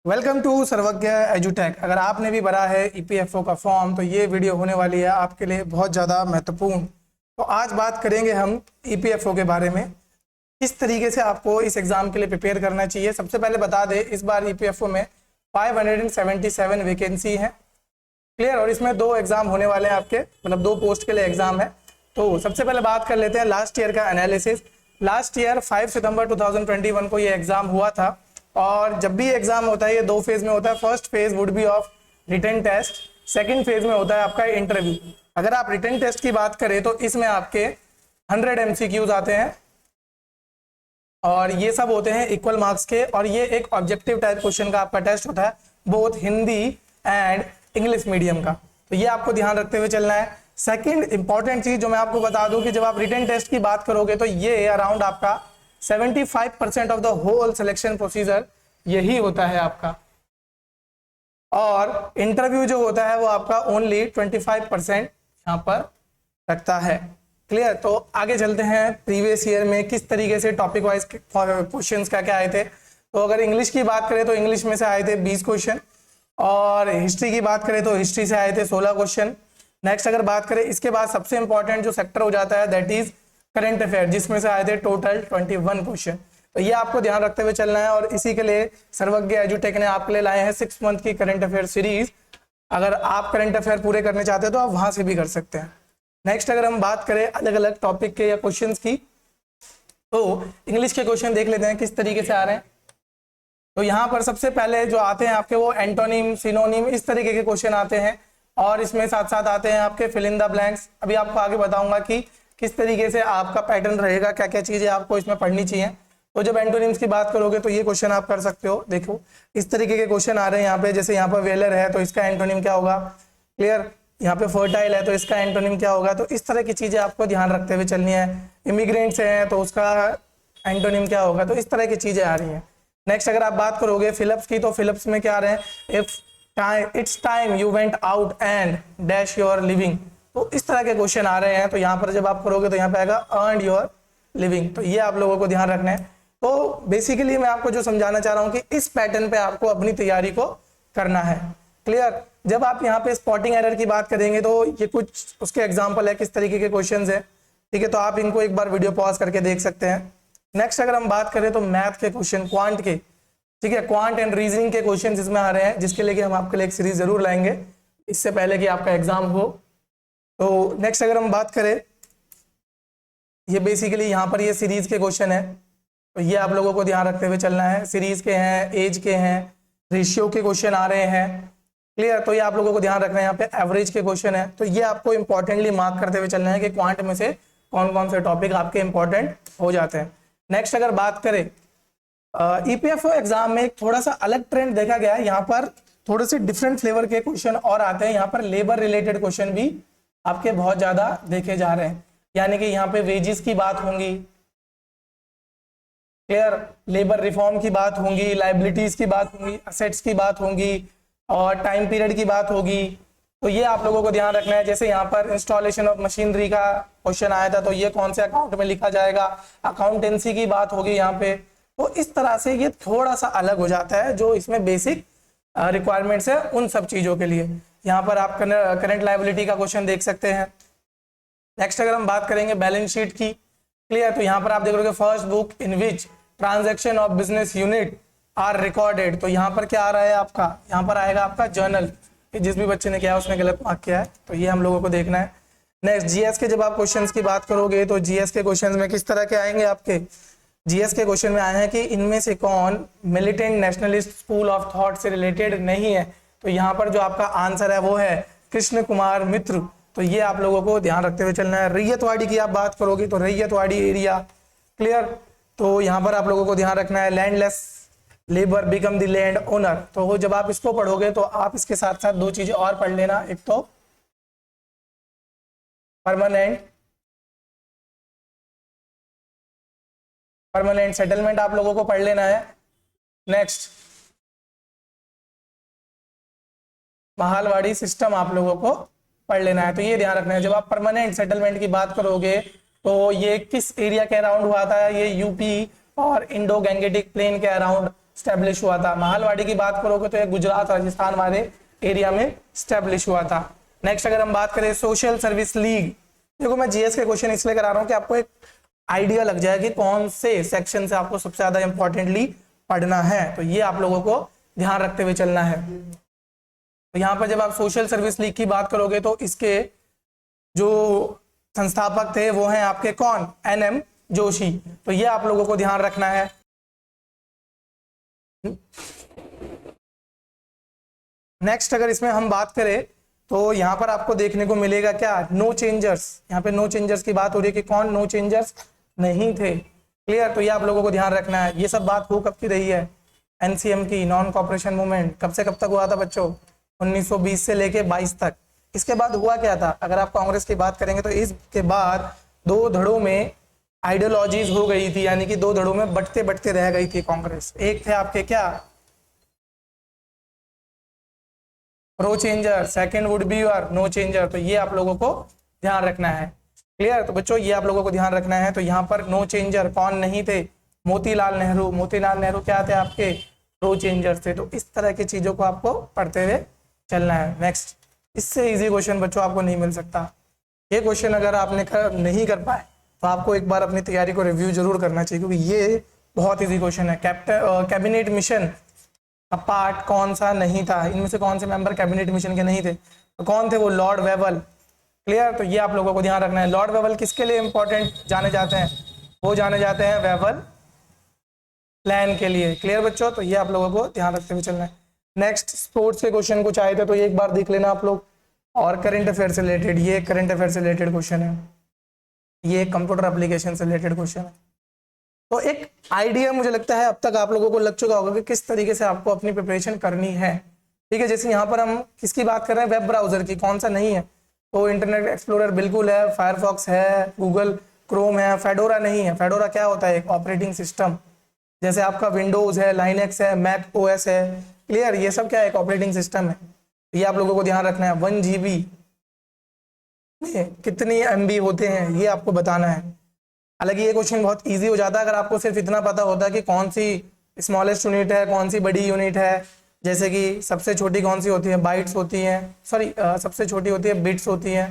Welcome to सर्वज्ञ एजुटेक। अगर आपने भी भरा है ईपीएफओ का फॉर्म तो ये वीडियो होने वाली है आपके लिए बहुत ज़्यादा महत्वपूर्ण। तो आज बात करेंगे हम ईपीएफओ के बारे में, किस तरीके से आपको इस एग्ज़ाम के लिए प्रिपेयर करना चाहिए। सबसे पहले बता दें, इस बार ईपीएफओ में 577 वैकेंसी है, क्लियर। और इसमें 2 एग्ज़ाम होने वाले हैं आपके, मतलब 2 पोस्ट के लिए एग्ज़ाम है। तो सबसे पहले बात कर लेते हैं लास्ट ईयर का एनालिसिस। लास्ट ईयर 5 सितंबर 2021 को ये एग्ज़ाम हुआ था। और जब भी एग्जाम होता है ये 2 फेज में होता है। First phase would be of written test, second phase में होता है आपका इंटरव्यू। अगर आप रिटन टेस्ट की बात करें तो इसमें आपके 100 एमसीक्यूज आते हैं और ये सब होते हैं इक्वल मार्क्स के। और ये एक ऑब्जेक्टिव टाइप क्वेश्चन का आपका टेस्ट होता है, both Hindi and English medium का। तो ये आपको ध्यान रखते हुए चलना है। सेकंड इंपॉर्टेंट चीज जो मैं आपको बता दूं कि जब आप रिटन टेस्ट की बात करोगे तो ये अराउंड आपका 75% of the whole selection procedure यही होता है आपका। और इंटरव्यू जो होता है वो आपका ओनली 25% यहाँ पर रखता है, क्लियर। तो आगे चलते हैं, प्रीवियस ईयर में किस तरीके से टॉपिक वाइज क्वेश्चंस क्या आए थे। तो अगर इंग्लिश की बात करें तो इंग्लिश में से आए थे 20 क्वेश्चन, और हिस्ट्री की बात करें तो हिस्ट्री से आए थे 16 क्वेश्चन। नेक्स्ट अगर बात करें इसके बाद सबसे इंपॉर्टेंट जो सेक्टर हो जाता है दैट इज करंट अफेयर, जिसमें से आए थे टोटल 21 क्वेश्चन। तो ये आपको ध्यान रखते हुए चलना है। और इसी के लिए सर्वज्ञ एजुटेक ने आपके लिए लाए हैं 6 मंथ की करंट अफेयर सीरीज। अगर आप करंट अफेयर पूरे करने चाहते हो तो आप वहां से भी कर सकते हैं। नेक्स्ट अगर हम बात करें अलग अलग टॉपिक के या क्वेश्चंस की, तो इंग्लिश के क्वेश्चन देख लेते हैं किस तरीके से आ रहे हैं। तो यहाँ पर सबसे पहले जो आते हैं आपके वो एंटोनिम, सिनोनिम, इस तरीके के क्वेश्चन आते हैं। और इसमें साथ साथ आते हैं आपके फिल इन द ब्लैंक्स। अभी आपको आगे बताऊंगा कि किस तरीके से आपका पैटर्न रहेगा, क्या क्या चीजें आपको इसमें पढ़नी चाहिए। तो जब एंटोनिम्स की बात करोगे तो ये क्वेश्चन आप कर सकते हो। देखो इस तरीके के क्वेश्चन आ रहे हैं यहाँ पे, जैसे यहाँ पर वेलर है तो इसका एंटोनिम क्या होगा, क्लियर। यहाँ पे फर्टाइल है तो इसका एंटोनिम क्या होगा। तो इस तरह की चीजें आपको ध्यान रखते हुए चलनी है। इमिग्रेंट्स हैं तो उसका एंटोनिम क्या होगा। तो इस तरह की चीजें आ रही हैं। नेक्स्ट अगर आप बात करोगे फिलिप्स की, तो फिलिप्स में क्या आ रहे हैं, if it's time you went out and dash your living. तो इस तरह के क्वेश्चन आ रहे हैं। तो यहाँ पर जब आप करोगे तो यहाँ पे आएगा अर्न योर लिविंग। तो ये आप लोगों को ध्यान रखना है। तो बेसिकली मैं आपको जो समझाना चाह रहा हूँ कि इस पैटर्न पे आपको अपनी तैयारी को करना है, क्लियर। जब आप यहाँ पे स्पॉटिंग एरर की बात करेंगे तो ये कुछ उसके एग्जाम्पल है किस तरीके के क्वेश्चन है, ठीक है। तो आप इनको एक बार वीडियो पॉज करके देख सकते हैं। नेक्स्ट अगर हम बात करें तो मैथ के क्वेश्चन, क्वांट के, ठीक है, क्वांट एंड रीजनिंग के क्वेश्चन इसमें आ रहे हैं, जिसके लिए हम आपके लिए एक सीरीज जरूर लाएंगे इससे पहले कि आपका एग्जाम हो। तो नेक्स्ट अगर हम बात करें, ये बेसिकली यहाँ पर ये सीरीज के क्वेश्चन है। तो ये आप लोगों को ध्यान रखते हुए चलना है। सीरीज के हैं, एज के हैं, रेशियो के क्वेश्चन आ रहे हैं, क्लियर। तो ये आप लोगों को ध्यान रखना है। यहाँ पे एवरेज के क्वेश्चन है। तो ये आपको इंपॉर्टेंटली मार्क करते हुए चलना है कि क्वांट में से कौन कौन से टॉपिक आपके इंपॉर्टेंट हो जाते हैं। नेक्स्ट अगर बात करें ईपीएफओ एग्जाम में एक थोड़ा सा अलग ट्रेंड देखा गया है। यहाँ पर थोड़े से डिफरेंट फ्लेवर के क्वेश्चन और आते हैं। यहाँ पर लेबर रिलेटेड क्वेश्चन भी आपके बहुत ज्यादा देखे जा रहे हैं, यानी कि यहाँ पे वेजेस की बात होंगी, क्लियर, लेबर रिफॉर्म की बात होंगी, लाइबिलिटीज की बात होंगी, असेट्स की बात होंगी और टाइम पीरियड की बात होगी। तो ये आप लोगों को ध्यान रखना है। जैसे यहाँ पर इंस्टॉलेशन ऑफ मशीनरी का क्वेश्चन आया था, तो ये कौन से अकाउंट में लिखा जाएगा, अकाउंटेंसी की बात होगी यहाँ पे। तो इस तरह से ये थोड़ा सा अलग हो जाता है, जो इसमें बेसिक रिक्वायरमेंट्स है उन सब चीजों के लिए। यहाँ पर आप करंट लायबिलिटी का क्वेश्चन देख सकते हैं। नेक्स्ट अगर हम बात करेंगे बैलेंस शीट की, क्लियर। तो यहाँ पर आप देख रहे हो first book in which transaction of business unit are recorded. तो यहाँ पर क्या आ रहा है आपका, यहाँ पर आएगा आपका जर्नल। जिस भी बच्चे ने किया उसने गलत मार्क किया है, तो ये हम लोगों को देखना है। नेक्स्ट जीएस के जब आप क्वेश्चंस की बात करोगे तो जीएस के क्वेश्चंस में किस तरह के आएंगे आपके, जीएस के क्वेश्चन में आए हैं कि इनमें से कौन militant nationalist school of thought से रिलेटेड नहीं है। तो यहाँ पर जो आपका आंसर है वो है कृष्ण कुमार मित्र। तो ये आप लोगों को ध्यान रखते हुए चलना है। रैयतवाड़ी की आप बात करोगे तो रैयतवाड़ी एरिया, क्लियर। तो यहाँ पर आप लोगों को ध्यान रखना है landless labour become the land owner. तो जब आप इसको पढ़ोगे तो आप इसके साथ साथ 2 चीजें और पढ़ लेना, एक तो परमानेंट सेटलमेंट आप लोगों को पढ़ लेना है। नेक्स्ट महालवाड़ी सिस्टम आप लोगों को पढ़ लेना है। तो ये ध्यान रखना है। जब आप परमानेंट सेटलमेंट की बात करोगे तो ये किस एरिया के अराउंड हुआ था, ये यूपी और इंडो गैंगेटिक प्लेन के अराउंड स्टैब्लिश हुआ था। महलवाड़ी की बात करोगे तो ये गुजरात राजस्थान वाले एरिया में स्टैब्लिश हुआ था। नेक्स्ट अगर हम बात करें सोशल सर्विस लीग, देखो मैं जीएस के क्वेश्चन इसलिए करा रहा हूं कि आपको एक आइडिया लग जाए कि कौन से सेक्शन से आपको सबसे ज्यादा इंपॉर्टेंटली पढ़ना है, तो ये आप लोगों को ध्यान रखते हुए चलना है। तो यहाँ पर जब आप सोशल सर्विस लीग की बात करोगे तो इसके जो संस्थापक थे वो हैं आपके कौन, एनएम जोशी, तो ये आप लोगों को ध्यान रखना है। नेक्स्ट अगर इसमें हम बात करें तो यहाँ पर आपको देखने को मिलेगा क्या, नो चेंजर्स, यहाँ पे नो चेंजर्स की बात हो रही है कि कौन नो चेंजर्स नहीं थे। क्लियर, तो ये आप लोगों को ध्यान रखना है। ये सब बात हो कब की रही है, एनसीएम की, नॉन कॉपरेशन मूवमेंट कब से कब तक हुआ था बच्चों, 1920 से लेके 22 तक। इसके बाद हुआ क्या था, अगर आप कांग्रेस की बात करेंगे तो इसके बाद दो धड़ों में आइडियोलॉजीज हो गई थी, यानी कि दो धड़ों में बटते बटते रह गई थी कांग्रेस। एक थे आपके क्या, pro changer, second would be your no changer, तो ये आप लोगों को ध्यान रखना है। क्लियर, तो बच्चों ये आप लोगों को ध्यान रखना है। तो यहाँ पर नो चेंजर कौन नहीं थे, मोतीलाल नेहरू, मोतीलाल नेहरू क्या थे आपके, प्रो चेंजर थे। तो इस तरह की चीजों को आपको पढ़ते हुए चलना है। नेक्स्ट, इससे इजी क्वेश्चन बच्चों आपको नहीं मिल सकता। ये क्वेश्चन अगर आपने नहीं कर पाए तो आपको एक बार अपनी तैयारी को रिव्यू जरूर करना चाहिए, क्योंकि ये बहुत इजी क्वेश्चन है। कैबिनेट मिशन का पार्ट कौन सा नहीं था, इनमें से कौन से मेंबर कैबिनेट मिशन के नहीं थे, तो कौन थे वो, लॉर्ड वेवल। क्लियर, तो ये आप लोगों को ध्यान रखना है। लॉर्ड वेवल किसके लिए इंपॉर्टेंट जाने जाते हैं, वो जाने जाते हैं वेवल प्लान के लिए। क्लियर बच्चों, तो ये आप लोगों को ध्यान रखते हुए चलना है। नेक्स्ट, स्पोर्ट्स के क्वेश्चन कुछ आए थे तो ये एक बार देख लेना आप लोग। और करंट अफेयर से रिलेटेड, ये करंट अफेयर से रिलेटेड क्वेश्चन है, ये कंप्यूटर एप्लीकेशन से रिलेटेड क्वेश्चन है। तो एक आइडिया मुझे लगता है अब तक आप लोगों को लग चुका होगा कि किस तरीके से आपको अपनी प्रिपरेशन करनी है। ठीक है, जैसे यहाँ पर हम किसकी बात कर रहे हैं, वेब ब्राउजर की, कौन सा नहीं है, तो इंटरनेट एक्सप्लोरर बिल्कुल है, फायरफॉक्स है, गूगल क्रोम है, फेडोरा नहीं है। फेडोरा क्या होता है, एक ऑपरेटिंग सिस्टम, जैसे आपका विंडोज है, लाइनेक्स है, मैक ओएस है। क्लियर, ये सब क्या है, एक ऑपरेटिंग सिस्टम है। ये आप लोगों को ध्यान रखना है। 1 GB में कितनी MB होते हैं ये आपको बताना है। हालांकि ये क्वेश्चन बहुत इजी हो जाता है अगर आपको सिर्फ इतना पता होता है कि कौन सी स्मॉलेस्ट यूनिट है, कौन सी बड़ी यूनिट है। जैसे कि सबसे छोटी कौन सी होती है, बाइट्स होती हैं, सॉरी सबसे छोटी होती है बिट्स होती हैं,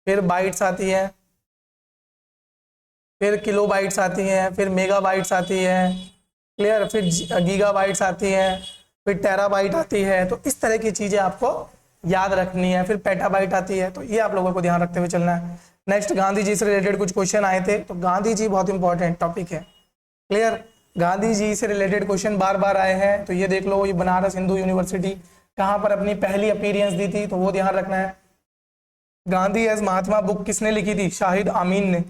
फिर बाइट्स आती हैं, फिर किलो बाइट्स आती हैं, फिर मेगा बाइट्स आती है। क्लियर, फिर गीगा बाइट्स आती हैं, फिर टेराबाइट आती है। तो इस तरह की चीज़ें आपको याद रखनी है। फिर पेटाबाइट आती है, तो ये आप लोगों को ध्यान रखते हुए चलना है। नेक्स्ट, गांधी जी से रिलेटेड कुछ क्वेश्चन आए थे, तो गांधी जी बहुत इंपॉर्टेंट टॉपिक है। क्लियर, गांधी जी से रिलेटेड क्वेश्चन बार बार आए हैं, तो ये देख लो, ये बनारस हिंदू यूनिवर्सिटी कहाँ पर अपनी पहली अपीयरेंस दी थी, तो वो ध्यान रखना है। गांधी एज महात्मा बुक किसने लिखी थी, शाहिद आमीन ने,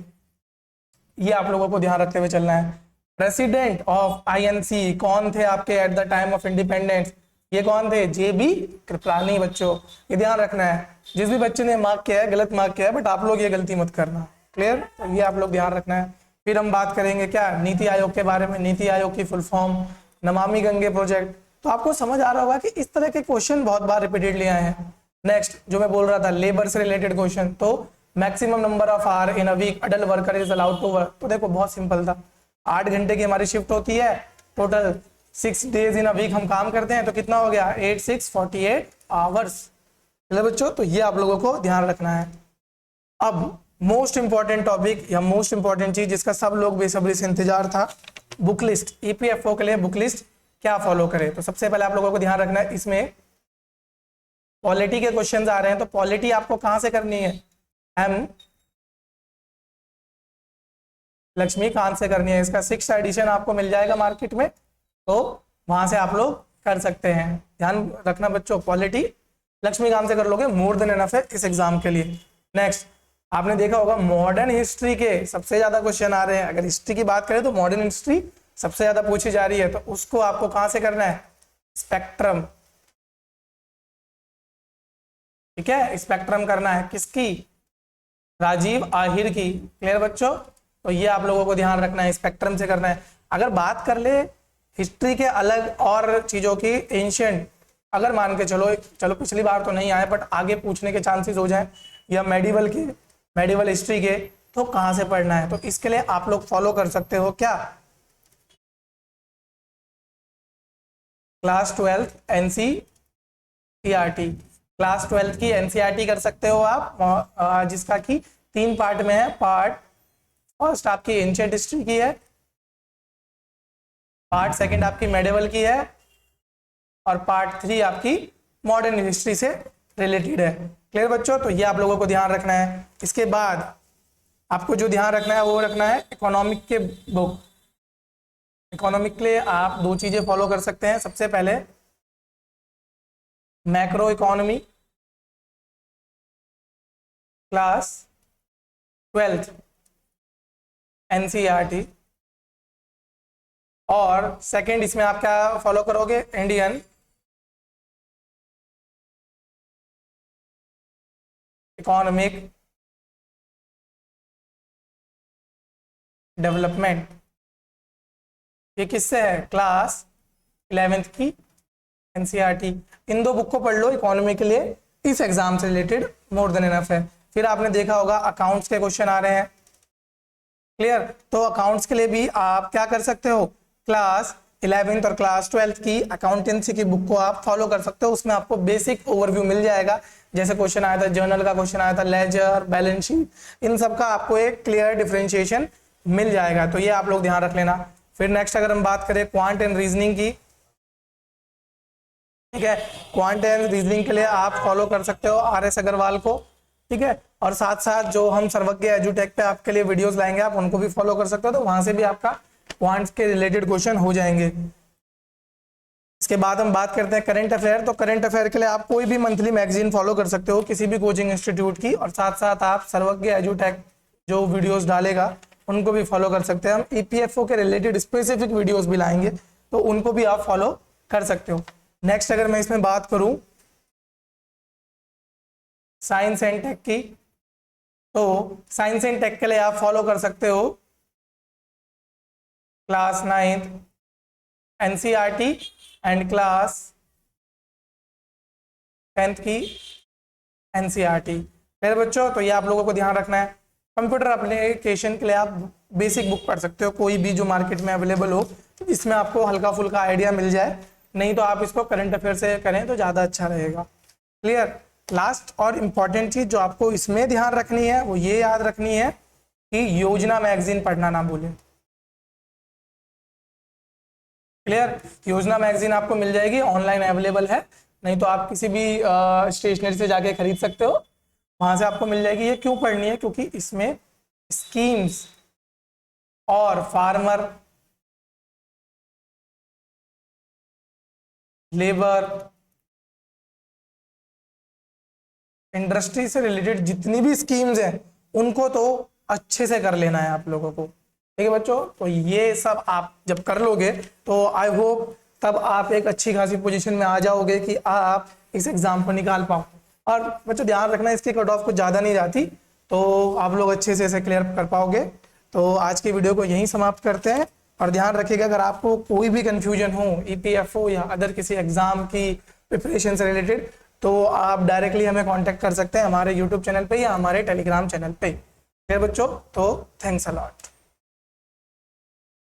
ये आप लोगों को ध्यान रखते हुए चलना है। प्रेसिडेंट ऑफ INC कौन थे आपके at the time of independence, ये कौन थे, JB कृपलानी। बच्चों ये ध्यान रखना है, जिस भी बच्चे ने मार्क किया है गलत मार्क किया है, बट आप लोग ये गलती मत करना। क्लियर, तो ये आप लोग ध्यान रखना है। फिर हम बात करेंगे क्या, नीति आयोग के बारे में। नीति आयोग की full form, Namami Gange project. तो आपको समझ आ रहा होगा कि इस तरह के क्वेश्चन बहुत बार रिपीटेडली आए हैं। नेक्स्ट, जो मैं बोल रहा था लेबर से रिलेटेड क्वेश्चन, तो maximum number of hour in a week adult worker is allowed to work. तो देखो बहुत सिंपल था, 8 घंटे की हमारी शिफ्ट होती है, total 6 days in a week हम काम करते हैं, तो कितना हो गया, 8 6 48 आवर्स। चलो बच्चों, तो ये आप लोगों को ध्यान रखना है। अब मोस्ट इंपॉर्टेंट टॉपिक या मोस्ट इंपॉर्टेंट चीज जिसका सब लोग बेसब्री से इंतजार था, बुक लिस्ट। EPFO के लिए बुक लिस्ट क्या फॉलो करे। तो सबसे पहले आप लोगों को ध्यान रखना है, इसमें पॉलिटी के क्वेश्चन आ रहे हैं, तो पॉलिटी आपको कहां से करनी है, M लक्ष्मीकांत से करनी है। इसका 6th एडिशन आपको मिल जाएगा मार्केट में, तो वहां से आप लोग कर सकते हैं। ध्यान रखना बच्चों, पॉलिटी लक्ष्मीकांत से कर लोगे, मोर देन एनफ है इस एग्जाम के लिए। नेक्स्ट, आपने देखा होगा मॉडर्न हिस्ट्री के सबसे ज्यादा क्वेश्चन आ रहे हैं। अगर हिस्ट्री की बात करें तो मॉडर्न हिस्ट्री सबसे ज्यादा पूछी जा रही है, तो उसको आपको कहां से करना है, स्पेक्ट्रम। ठीक है, स्पेक्ट्रम करना है किसकी, राजीव आहिर की। क्लियर बच्चों, तो ये आप लोगों को ध्यान रखना है, स्पेक्ट्रम से करना है। अगर बात कर ले हिस्ट्री के अलग और चीजों की, एंशियंट, अगर मान के चलो पिछली बार तो नहीं आए बट आगे पूछने के चांसेस हो जाए, या मेडिवल हिस्ट्री के, तो कहां से पढ़ना है। तो इसके लिए आप लोग फॉलो कर सकते हो क्या, क्लास 12 NCERT, क्लास 12 की NCERT कर सकते हो आप, जिसका कि 3 पार्ट में है। पार्ट फर्स्ट आपकी एंशिएंट हिस्ट्री की है, पार्ट सेकंड आपकी मेडिवल की है, और पार्ट 3 आपकी मॉडर्न हिस्ट्री से रिलेटेड है। क्लियर बच्चों? तो ये आप लोगों को ध्यान रखना है। इसके बाद आपको जो ध्यान रखना है वो रखना है इकोनॉमिक के बुक। इकोनॉमिक के लिए आप 2 चीजें फॉलो कर सकते हैं। सबसे पहले मैक्रो इकोनॉमी क्लास 12 NCERT, और सेकंड इसमें आप क्या फॉलो करोगे, इंडियन इकोनॉमिक डेवलपमेंट। ये किससे है, क्लास 11th की NCERT। इन 2 बुक को पढ़ लो इकोनॉमी के लिए, इस एग्जाम से रिलेटेड मोर देन इनफ है। फिर आपने देखा होगा अकाउंट्स के क्वेश्चन आ रहे हैं। क्लियर? तो अकाउंट्स के लिए भी आप क्या कर सकते हो, क्लास 11th और क्लास 12th की अकाउंटेंसी की बुक को आप फॉलो कर सकते हो। उसमें आपको बेसिक ओवरव्यू मिल जाएगा। जैसे क्वेश्चन आया था, जर्नल का क्वेश्चन आया था, लेजर, बैलेंस शीट, इन सब का आपको एक क्लियर डिफरेंशिएशन मिल जाएगा। तो ये आप लोग ध्यान रख लेना। फिर नेक्स्ट अगर हम बात करें क्वांट एंड रीजनिंग की, ठीक है, क्वांट एंड रीजनिंग के लिए आप फॉलो कर सकते हो RS अग्रवाल को, ठीक है, और साथ साथ जो हम सर्वज्ञ एजुटेक पे आपके लिए वीडियोस लाएंगे आप उनको भी फॉलो कर सकते हो। तो वहां से भी आपका क्वांट्स के रिलेटेड क्वेश्चन हो जाएंगे। इसके बाद हम बात करते हैं करंट अफेयर। तो करंट अफेयर के लिए आप कोई भी मंथली मैगजीन फॉलो कर सकते हो किसी भी कोचिंग इंस्टीट्यूट की, और साथ साथ आप सर्वज्ञ एजुटेक जो वीडियोस डालेगा उनको भी फॉलो कर सकते हैं। हम EPFO के रिलेटेड स्पेसिफिक वीडियोस भी लाएंगे, तो उनको भी आप फॉलो कर सकते हो। नेक्स्ट अगर मैं इसमें बात करूं साइंस एंड टेक की, तो साइंस एंड टेक के लिए आप फॉलो कर सकते हो class 9th NCERT and class 10th की NCERT। मेरे बच्चों, तो ये आप लोगों को ध्यान रखना है। कंप्यूटर एप्लीकेशन के लिए आप बेसिक बुक पढ़ सकते हो, कोई भी जो मार्केट में अवेलेबल हो, जिसमें आपको हल्का फुल्का आइडिया मिल जाए। नहीं तो आप इसको करंट अफेयर से करें तो ज़्यादा अच्छा रहेगा। क्लियर? लास्ट और इम्पॉर्टेंट चीज़ जो आपको इसमें ध्यान रखनी है वो ये याद रखनी है कि योजना मैगजीन पढ़ना ना भूलें। क्लियर? योजना मैगजीन आपको मिल जाएगी, ऑनलाइन अवेलेबल है, नहीं तो आप किसी भी स्टेशनरी से जाके खरीद सकते हो, वहां से आपको मिल जाएगी। ये क्यों पढ़नी है? क्योंकि इसमें स्कीम्स और फार्मर, लेबर, इंडस्ट्री से रिलेटेड जितनी भी स्कीम्स हैं उनको तो अच्छे से कर लेना है आप लोगों को। ठीक है बच्चों? तो ये सब आप जब कर लोगे तो आई होप तब आप एक अच्छी खासी पोजीशन में आ जाओगे कि आप इस एग्जाम को निकाल पाओ। और बच्चों ध्यान रखना, इसकी कट ऑफ कुछ ज़्यादा नहीं जाती, तो आप लोग अच्छे से इसे क्लियर कर पाओगे। तो आज की वीडियो को यहीं समाप्त करते हैं, और ध्यान रखिएगा अगर आपको कोई भी कंफ्यूजन हो EPFO या अदर किसी एग्जाम की प्रिपरेशन से रिलेटेड, तो आप डायरेक्टली हमें कांटेक्ट कर सकते हैं हमारे YouTube चैनल पे या हमारे टेलीग्राम चैनल पे। फिर बच्चों, तो थैंक्स अ लॉट।